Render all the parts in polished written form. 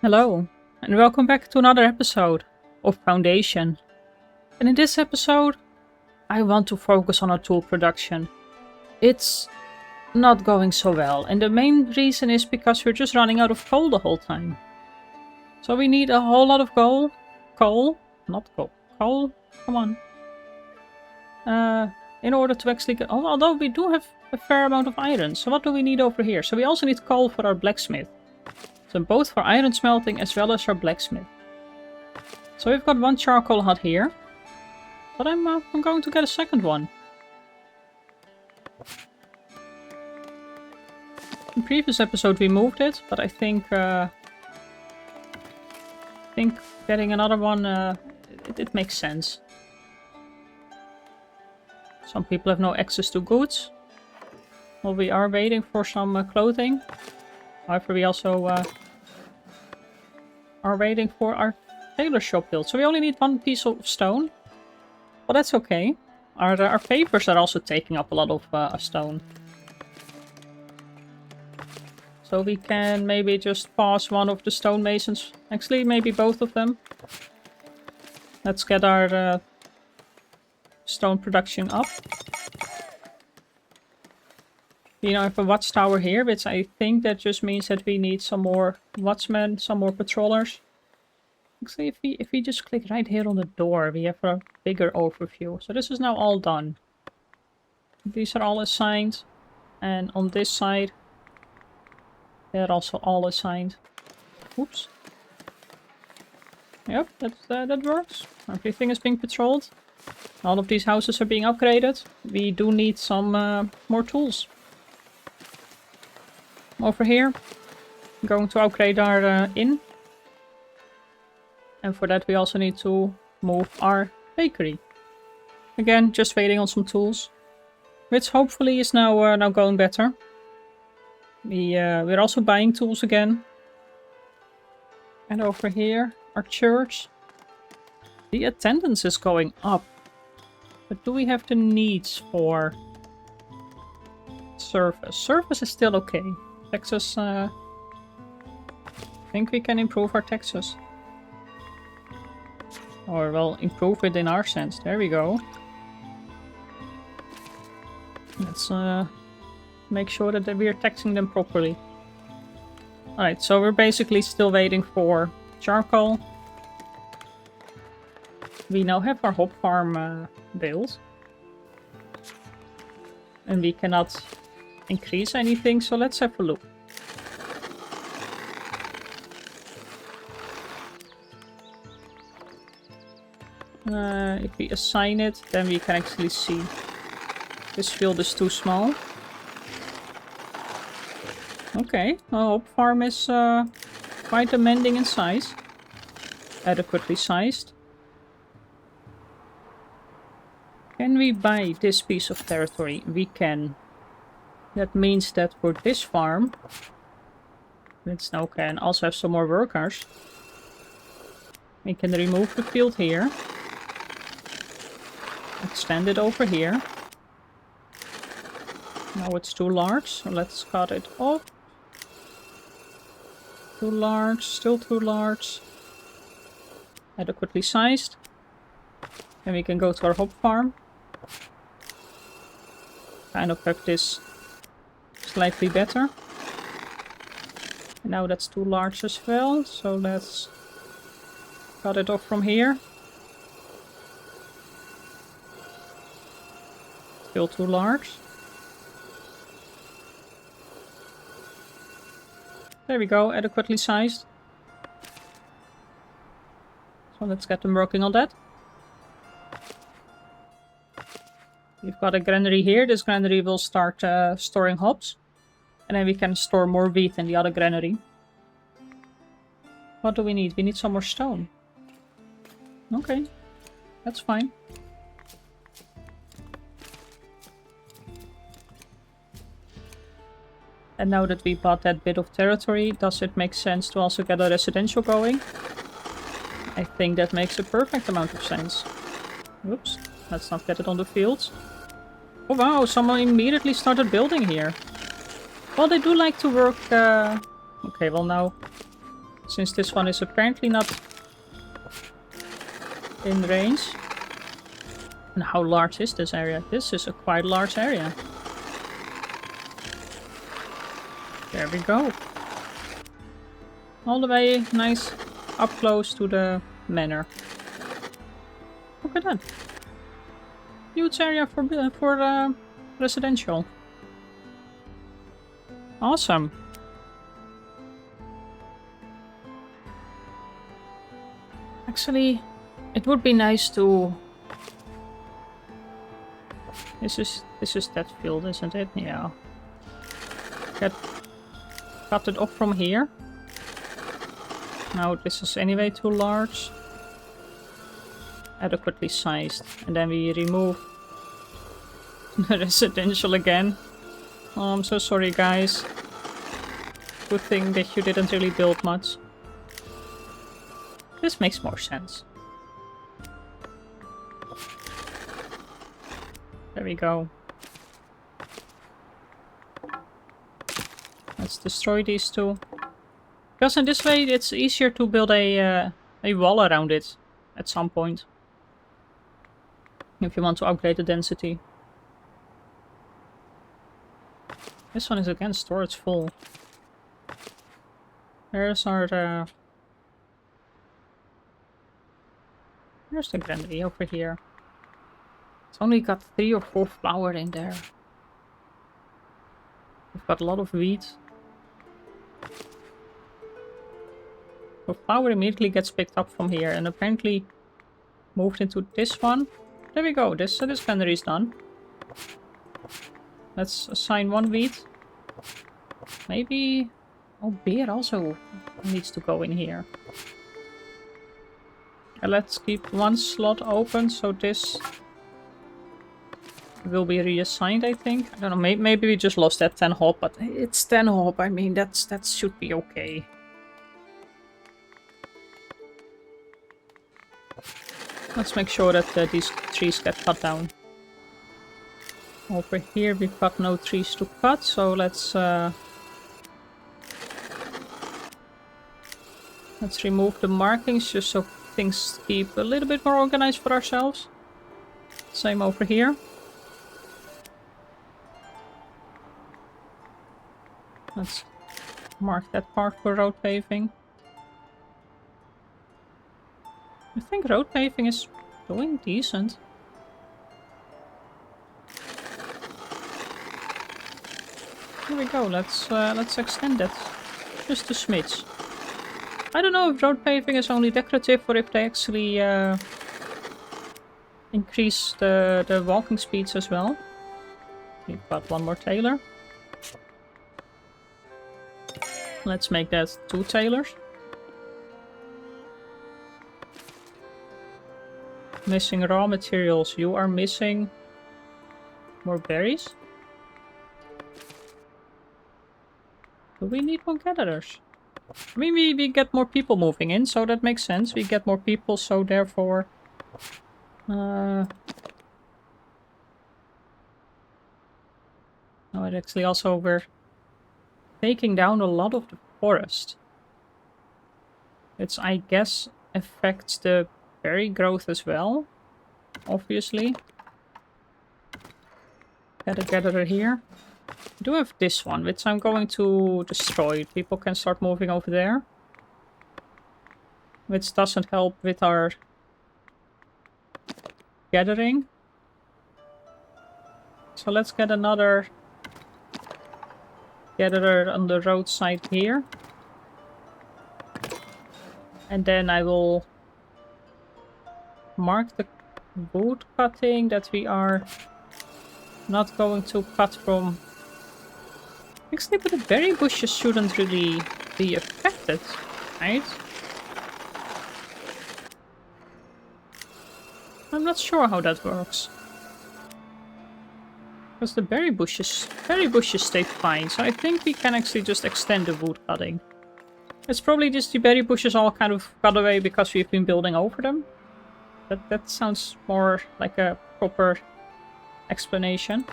Hello, and welcome back to another episode of Foundation. And in this episode, I want to focus on our tool production. It's not going so well, and the main reason is because we're just running out of coal the whole time. So we need a whole lot of coal, come on. In order to actually get, although we do have a fair amount of iron, so what do we need over here? So we also need coal for our blacksmith. So both for iron smelting as well as our blacksmith. So we've got one charcoal hut here. But I'm going to get a second one. In previous episode we moved it, but I think getting another one, it makes sense. Some people have no access to goods. Well, we are waiting for some clothing. However, we also are waiting for our tailor shop built. So we only need one piece of stone. Well, that's okay. Our papers are also taking up a lot of stone. So we can maybe just pass one of the stonemasons. Actually, maybe both of them. Let's get our stone production up. We now have a watchtower here, which I think that just means that we need some more watchmen, some more patrollers. Actually, if we just click right here on the door, we have a bigger overview. So this is now all done. These are all assigned. And on this side, they're also all assigned. Oops. Yep, that works. Everything is being patrolled. All of these houses are being upgraded. We do need some more tools. Over here, I'm going to upgrade our inn. And for that we also need to move our bakery. Again, just waiting on some tools. Which hopefully is now going better. We're also buying tools again. And over here, our church. The attendance is going up. But do we have the needs for service? Service is still okay. Taxes, I think we can improve our taxes. Or, well, improve it in our sense. There we go. Let's make sure that we are taxing them properly. Alright, so we're basically still waiting for charcoal. We now have our hop farm built. And we cannot increase anything, so let's have a look. If we assign it, then we can actually see. This field is too small. Okay, our hop farm is quite demanding in size. Adequately sized. Can we buy this piece of territory? We can. That means that for this farm, let's now can also have some more workers. We can remove the field here. Extend it over here. Now it's too large, so let's cut it off. Too large, still too large. Adequately sized. And we can go to our hop farm. Kind of have this slightly better. And now that's too large as well, so let's cut it off from here. Still too large. There we go, adequately sized. So let's get them working on that. We've got a granary here. This granary will start storing hops. And then we can store more wheat in the other granary. What do we need? We need some more stone. Okay, that's fine. And now that we bought that bit of territory, does it make sense to also get a residential going? I think that makes a perfect amount of sense. Oops, let's not get it on the fields. Oh wow, someone immediately started building here. Well, they do like to work... Okay, well now Since this one is apparently not in range. And how large is this area? This is a quite large area. There we go. All the way nice up close to the manor. Look at that. Huge area for residential. Awesome. Actually, it would be nice to... This is that field, isn't it? Yeah. Cut it off from here. Now this is anyway too large. Adequately sized. And then we remove the residential again. Oh, I'm so sorry, guys. Good thing that you didn't really build much. This makes more sense. There we go. Let's destroy these two. Because in this way it's easier to build a wall around it at some point. If you want to upgrade the density. This one is again storage full. There's our... There's the granary over here. It's only got 3 or 4 flour in there. We've got a lot of wheat. So flour immediately gets picked up from here and apparently moved into this one. There we go, this granary is done. Let's assign 1 wheat. Maybe... Oh, beer also needs to go in here. And let's keep 1 slot open, so this will be reassigned, I think. I don't know, maybe we just lost that 10 hop, but it's 10 hop, I mean, that should be okay. Let's make sure that these trees get cut down. Over here we've got no trees to cut, so let's remove the markings just so things keep a little bit more organized for ourselves. Same over here. Let's mark that part for road paving. I think road paving is doing decent. Here we go. Let's extend it just a smidge. I don't know if road paving is only decorative or if they actually increase the walking speeds as well. We've got 1 more tailor. Let's make that 2 tailors. Missing raw materials. You are missing more berries. Do we need more gatherers? I mean, we get more people moving in, so that makes sense. We get more people, so therefore... Oh, it actually also we're taking down a lot of the forest. Which I guess affects the berry growth as well, obviously. Get a gatherer here. I do have this one, which I'm going to destroy. People can start moving over there. Which doesn't help with our gathering. So let's get another gatherer on the roadside here. And then I will mark the wood cutting that we are not going to cut from. Actually, but the berry bushes shouldn't really be affected, right? I'm not sure how that works. Because the berry bushes stay fine, so I think we can actually just extend the wood cutting. It's probably just the berry bushes all kind of cut away because we've been building over them. That sounds more like a proper explanation.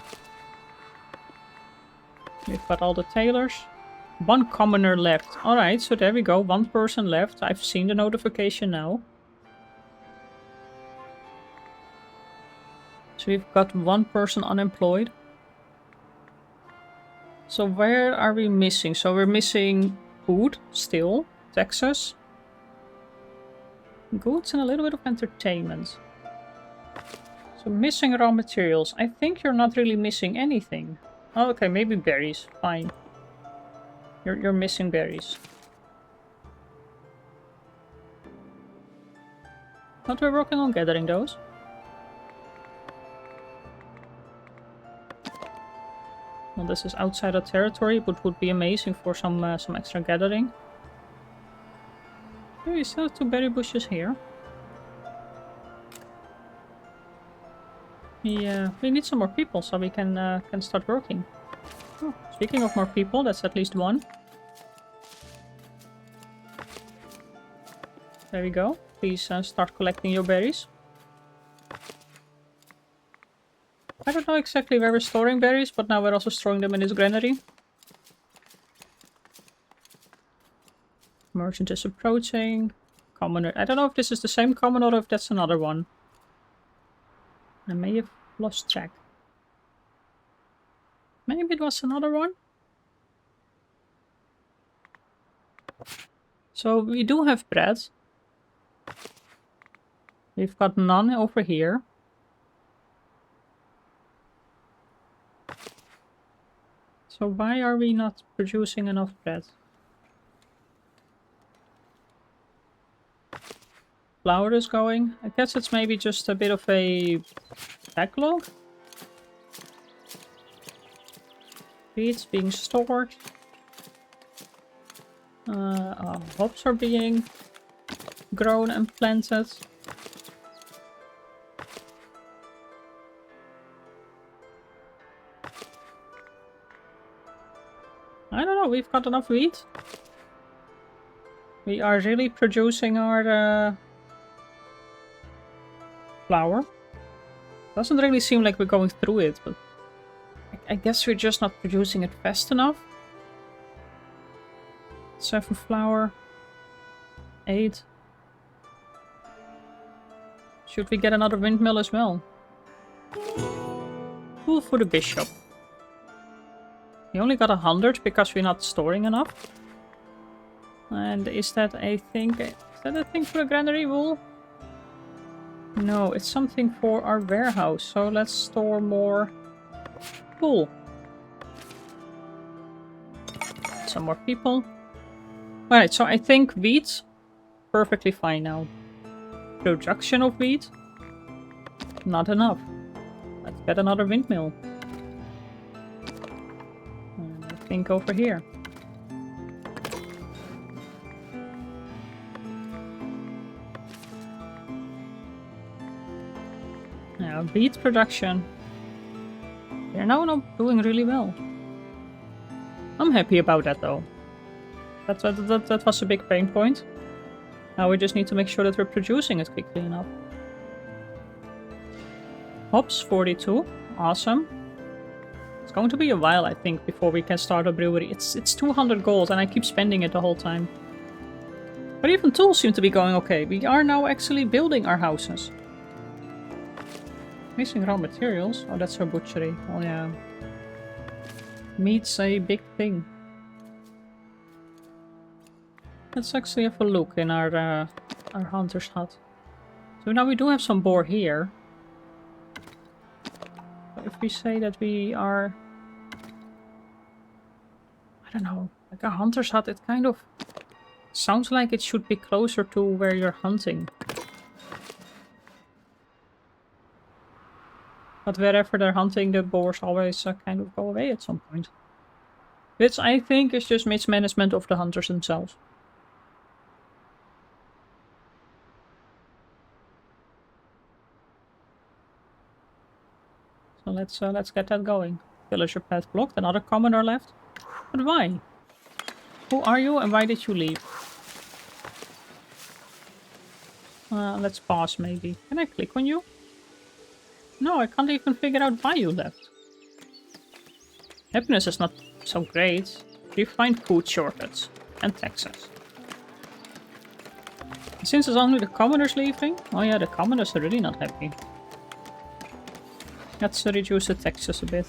We've got all the tailors. One commoner left. Alright, so there we go. One person left. I've seen the notification now. So we've got one person unemployed. So where are we missing? So we're missing food still. Texas. Goods and a little bit of entertainment. So missing raw materials. I think you're not really missing anything. Oh, okay, maybe berries. Fine. You're missing berries. But we're working on gathering those. Well, this is outside our territory, but would be amazing for some extra gathering. Okay, we still have 2 berry bushes here. We need some more people so we can start working. Oh, speaking of more people, that's at least one. There we go. Please start collecting your berries. I don't know exactly where we're storing berries, but now we're also storing them in this granary. Merchant is approaching. Commoner. I don't know if this is the same commoner or if that's another one. I may have lost track. Maybe it was another one? So we do have bread. We've got none over here. So why are we not producing enough bread? Flour is going. I guess it's maybe just a bit of a backlog. Wheat's being stored. Hops are being grown and planted. I don't know, we've got enough wheat. We are really producing our flour. Doesn't really seem like we're going through it, but I guess we're just not producing it fast enough. 7 flour. 8. Should we get another windmill as well? Cool for the bishop. We only got 100 because we're not storing enough. And is that a thing? Is that a thing for the granary wool? No, it's something for our warehouse. So let's store more wool. Some more people. Alright, so I think wheat, perfectly fine now. Production of wheat, not enough. Let's get another windmill. And I think over here. Now, wheat production. They're now not doing really well. I'm happy about that though. That was a big pain point. Now we just need to make sure that we're producing it quickly enough. Hops, 42. Awesome. It's going to be a while, I think, before we can start a brewery. It's 200 gold and I keep spending it the whole time. But even tools seem to be going okay. We are now actually building our houses. Missing raw materials. Oh, that's our butchery. Oh yeah. Meat's a big thing. Let's actually have a look in our hunter's hut. So now we do have some boar here. But if we say that we are... I don't know. Like a hunter's hut, it kind of sounds like it should be closer to where you're hunting. But wherever they're hunting, the boars always kind of go away at some point. Which I think is just mismanagement of the hunters themselves. So let's get that going. Villager path blocked. Another commoner left. But why? Who are you and why did you leave? Let's pause maybe. Can I click on you? No, I can't even figure out why you left. Happiness is not so great. Refined food shortage. And taxes. Since it's only the commoners leaving... Oh yeah, the commoners are really not happy. Let's reduce the taxes a bit.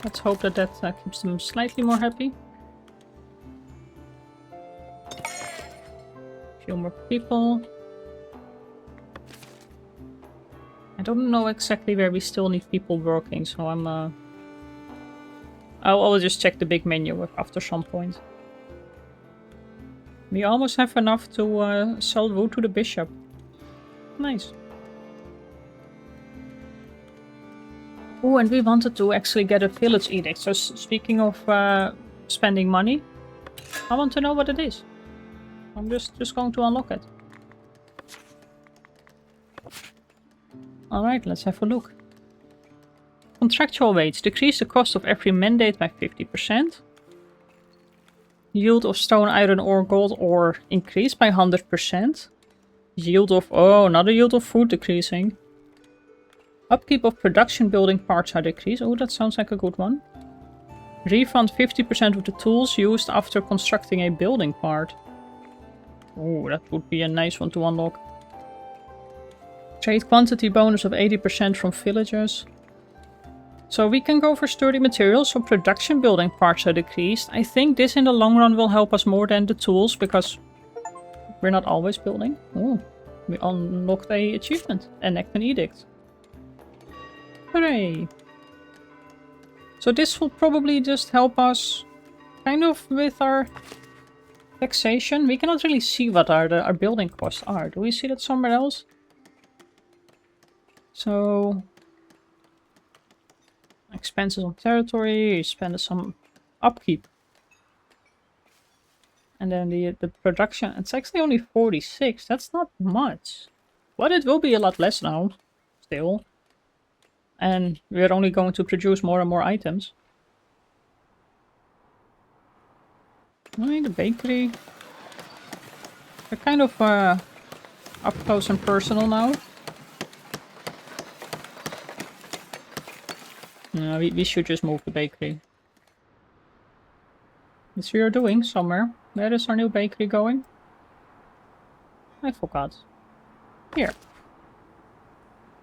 Let's hope that keeps them slightly more happy. A few more people. I don't know exactly where we still need people working, so I'll just check the big menu after some point. We almost have enough to sell wood to the bishop. Nice. Oh, and we wanted to actually get a village edict. So speaking of spending money, I want to know what it is. I'm just going to unlock it. Alright, let's have a look. Contractual wage. Decrease the cost of every mandate by 50%. Yield of stone, iron ore, gold ore increased by 100%. Yield of... Oh, another yield of food decreasing. Upkeep of production building parts are decreased. Oh, that sounds like a good one. Refund 50% of the tools used after constructing a building part. Oh, that would be a nice one to unlock. Trade quantity bonus of 80% from villagers. So we can go for sturdy materials, so production building parts are decreased. I think this in the long run will help us more than the tools, because we're not always building. Oh, we unlocked a achievement. Enact an edict. Hooray! So this will probably just help us kind of with our taxation. We cannot really see what our building costs are. Do we see that somewhere else? So, expenses on territory, you spend some upkeep. And then the production, it's actually only 46. That's not much. But it will be a lot less now, still. And we're only going to produce more and more items. The bakery. They're kind of up close and personal now. No, we should just move the bakery. This we are doing somewhere. Where is our new bakery going? I forgot. Here.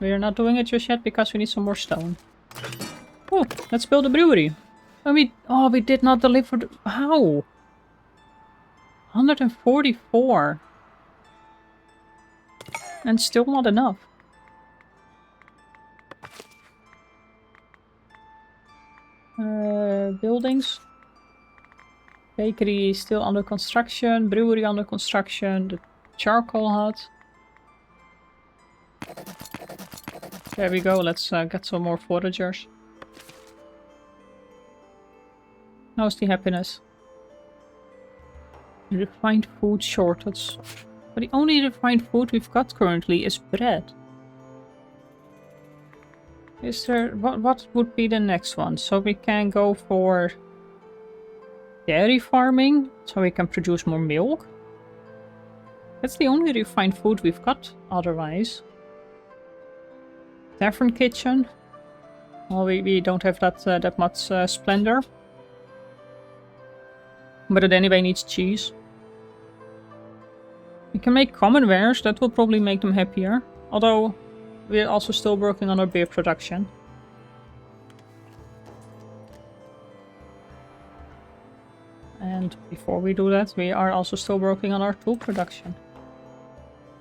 We are not doing it just yet because we need some more stone. Oh, let's build a brewery. And we did not deliver the... How? 144. And still not enough. Buildings. Bakery still under construction. Brewery under construction. The charcoal hut. There we go. Let's get some more foragers. How's the happiness? Refined food shortage. But the only refined food we've got currently is bread. Is there... What would be the next one? So we can go for dairy farming, so we can produce more milk. That's the only refined food we've got otherwise. Tavern kitchen. Well, we don't have that much splendor. But it anyway needs cheese. We can make common wares, that will probably make them happier. Although, we're also still working on our beer production. And before we do that, we are also still working on our tool production.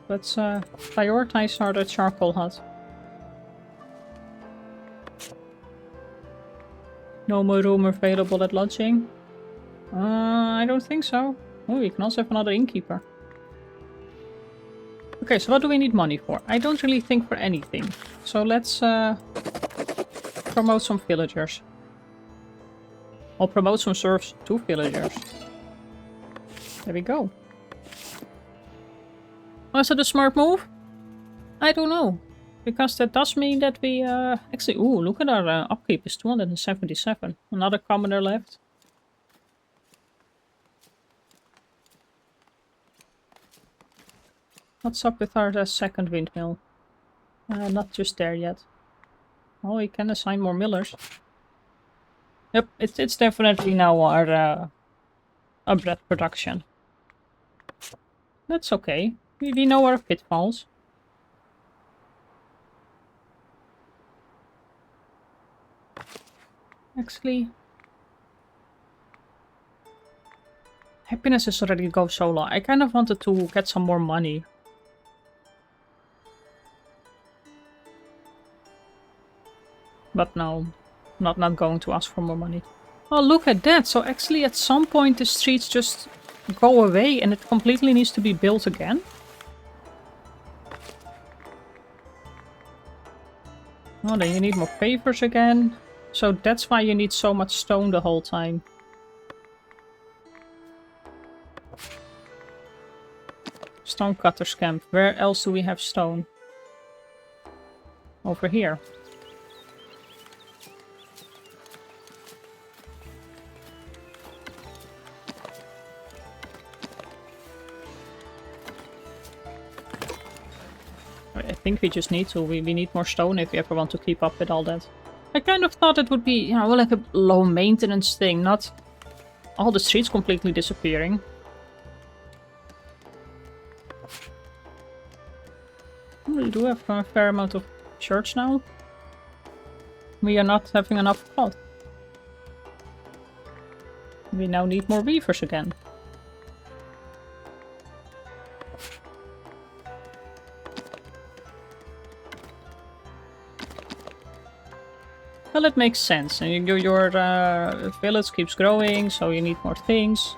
Let's prioritize our charcoal hut. No more room available at lodging. I don't think so. Oh, we can also have another innkeeper. Okay, so what do we need money for? I don't really think for anything. So let's promote some villagers. I'll promote some serfs to villagers. There we go. Was that a smart move? I don't know. Because that does mean that we actually... Ooh, look at our upkeep is 277. Another commoner left. What's up with our second windmill? Not just there yet. Oh, we can assign more millers. Yep, it's definitely now our bread production. That's okay. We know our pitfalls. Actually, happiness is already go so low. I kind of wanted to get some more money. But no, not going to ask for more money. Oh, look at that. So actually at some point the streets just go away and it completely needs to be built again. Oh, then you need more pavers again. So that's why you need so much stone the whole time. Stone cutter's camp. Where else do we have stone? Over here. I think we just need to. We need more stone if we ever want to keep up with all that. I kind of thought it would be, you know, like a low maintenance thing, not all the streets completely disappearing. We do have a fair amount of church now. We are not having enough cloth. We now need more weavers again. Well, it makes sense. And your village keeps growing, so you need more things.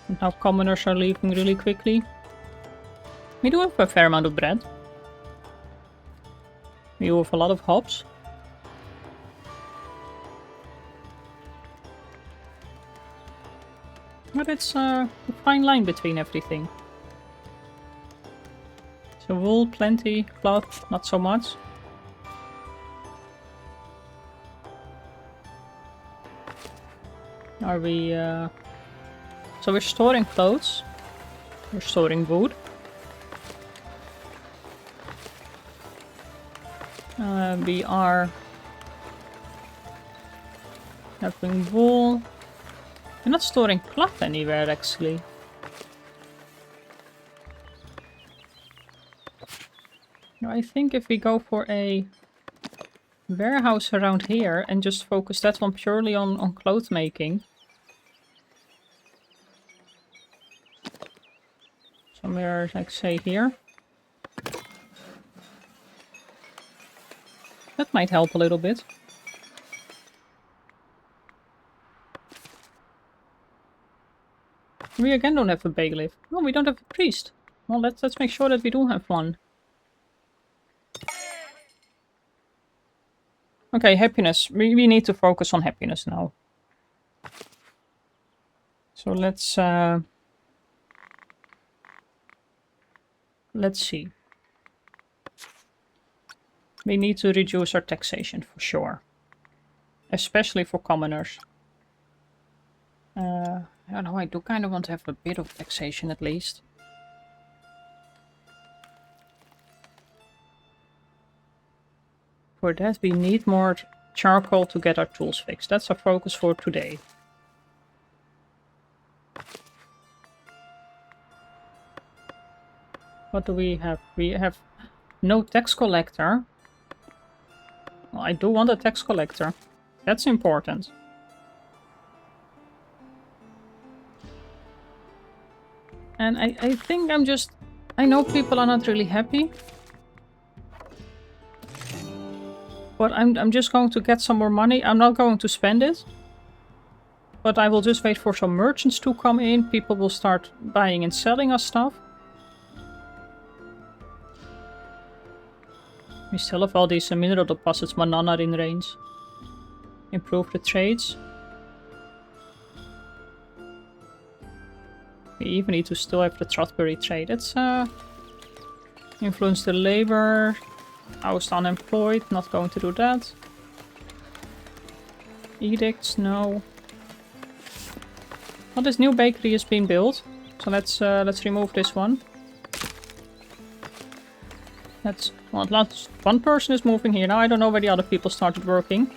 And now commoners are leaving really quickly. We do have a fair amount of bread. We have a lot of hops. But it's a fine line between everything. So wool, plenty. Cloth, not so much. Are we... So we're storing clothes. We're storing wood. We are having wool. We're not storing cloth anywhere, actually. I think if we go for a warehouse around here and just focus that one purely on cloth making. Somewhere, like, say, here. That might help a little bit. We again don't have a bailiff. No, we don't have a priest. Well, let's make sure that we do have one. Okay, happiness. We need to focus on happiness now. So let's see. We need to reduce our taxation for sure. Especially for commoners. I don't know, I do kind of want to have a bit of taxation at least. For that we need more charcoal to get our tools fixed. That's our focus for today. What do we have? We have no tax collector. Well, I do want a tax collector. That's important. And I think I know people are not really happy. But I'm just going to get some more money. I'm not going to spend it. But I will just wait for some merchants to come in. People will start buying and selling us stuff. We still have all these mineral deposits, but none are in range. Improve the trades. We even need to still have the Trotbury trade. Let's influence the labor. Oust unemployed, not going to do that. Edicts, no. Well, this new bakery is being built. So So let's remove this one. Well, at last one person is moving here. Now I don't know where the other people started working.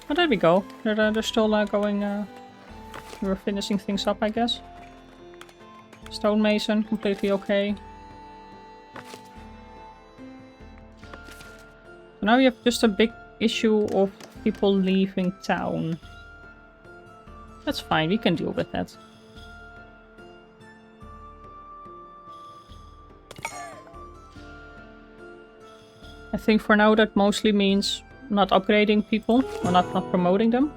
Oh, there we go. They're still going... we're finishing things up, I guess. Stonemason, completely okay. So now we have just a big issue of people leaving town. That's fine, we can deal with that. I think for now that mostly means not upgrading people, or not promoting them.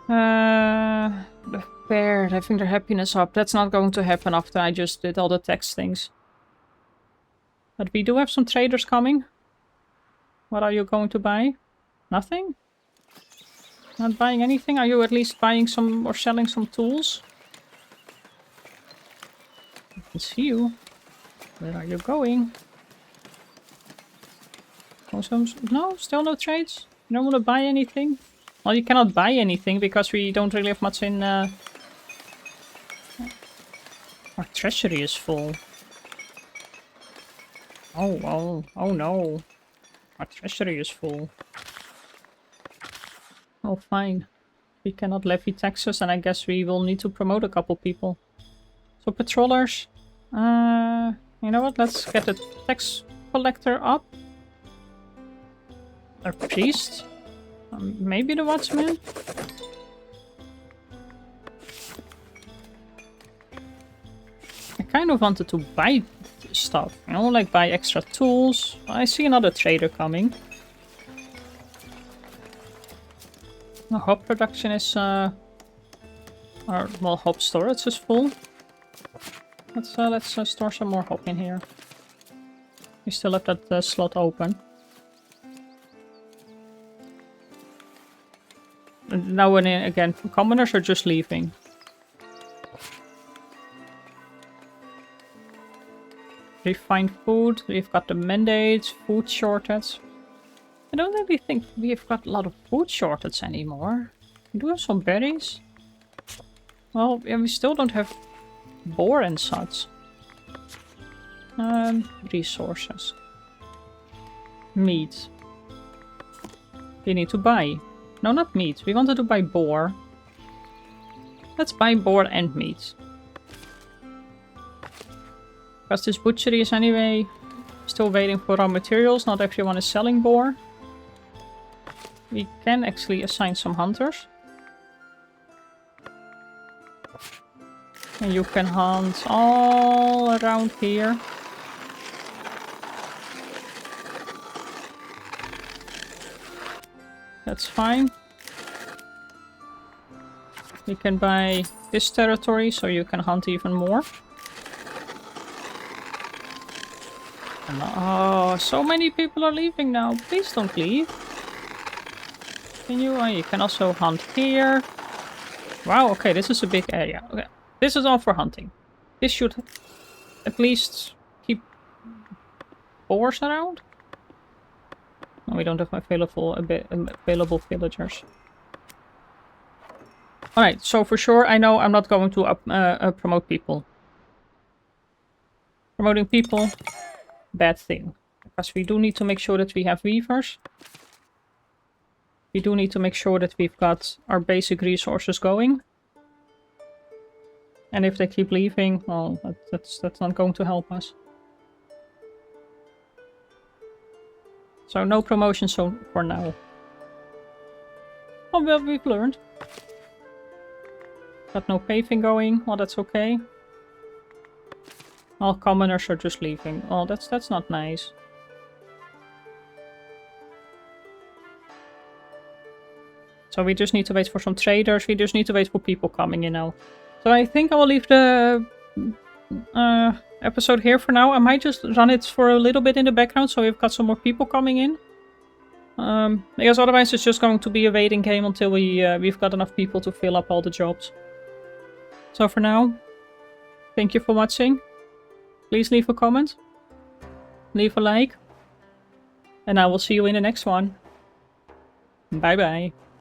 The fair, having their happiness up. That's not going to happen after I just did all the tax things. But we do have some traders coming. What are you going to buy? Nothing? Not buying anything? Are you at least buying some or selling some tools? I can see you. Where are you going? Oh, no, still no trades? You don't want to buy anything? Well, you cannot buy anything because we don't really have much in... Our treasury is full. Oh no. Our treasury is full. Oh, fine. We cannot levy taxes and I guess we will need to promote a couple people. So, patrollers... you know what? Let's get the tax collector up. A priest? Maybe the watchman? I kind of wanted to buy stuff, you know, like buy extra tools. I see another trader coming. The hop production is, well, hop storage is full. Let's store some more hop in here. We still have that slot open. And now and again, commoners are just leaving. Refined food, we've got the mandates, food shortage. I don't really think we've got a lot of food shortage anymore. We do have some berries. Well, yeah, we still don't have boar and such. Resources. Meat. We need to buy. No, not meat. We wanted to buy boar. Let's buy boar and meat. Because this butchery is anyway still waiting for raw materials. Not everyone is selling boar. We can actually assign some hunters. And you can hunt all around here. That's fine. We can buy this territory so you can hunt even more. And, oh, so many people are leaving now. Please don't leave. Can you? You can also hunt here. Wow, okay, this is a big area. Okay, this is all for hunting. This should at least keep boars around. No, we don't have available villagers. Alright, so for sure, I know I'm not going to promote people. Promoting people, bad thing. Because we do need to make sure that we have weavers. We do need to make sure that we've got our basic resources going. And if they keep leaving, well, that's not going to help us. So no promotion for now. Oh, well, we've learned. Got no paving going. Well, that's okay. All commoners are just leaving. Oh, that's not nice. So we just need to wait for some traders. We just need to wait for people coming, you know. So I think I will leave the episode here for now. I might just run it for a little bit in the background so we've got some more people coming in. Because otherwise it's just going to be a waiting game until we've got enough people to fill up all the jobs. So for now, thank you for watching. Please leave a comment, leave a like, and I will see you in the next one. Bye bye.